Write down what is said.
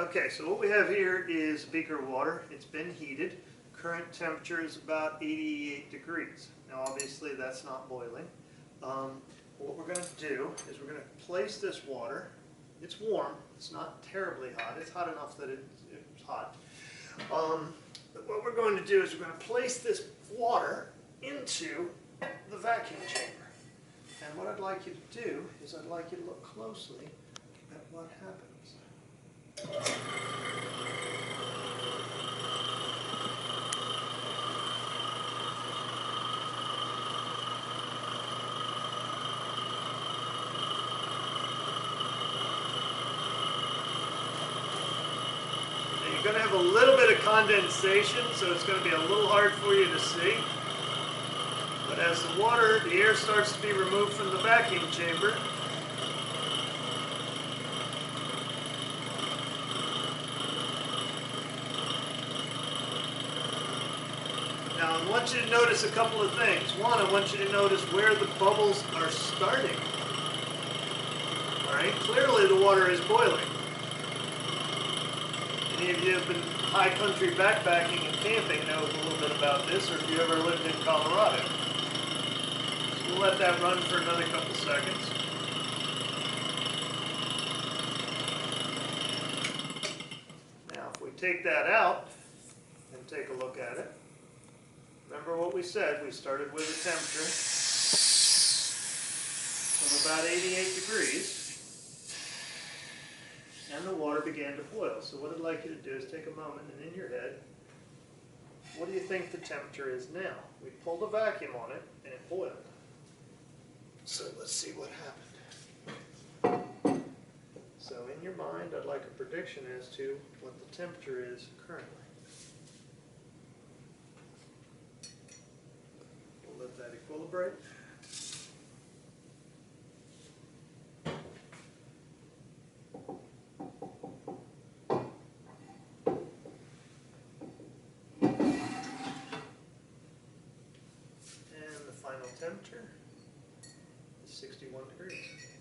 Okay, so what we have here is a beaker of water. It's been heated. Current temperature is about 88 degrees. Now obviously that's not boiling. What we're going to do is we're going to place this water. It's warm. It's not terribly hot. It's hot enough that it's hot. But what we're going to do is we're going to place this water into the vacuum chamber. And what I'd like you to do is I'd like you to look closely at what happens. You're going to have a little bit of condensation, so it's going to be a little hard for you to see. But as the air starts to be removed from the vacuum chamber, now I want you to notice a couple of things. One, I want you to notice where the bubbles are starting. All right, clearly the water is boiling. Any of you have been high country backpacking and camping knows a little bit about this, or if you ever lived in Colorado. So we'll let that run for another couple seconds. Now if we take that out and take a look at it, remember what we said, we started with a temperature of about 88 degrees. And the water began to boil. So what I'd like you to do is take a moment and in your head, what do you think the temperature is now? We pulled a vacuum on it and it boiled. So let's see what happened. So in your mind, I'd like a prediction as to what the temperature is currently. We'll let that equilibrate. Final temperature is 61 degrees.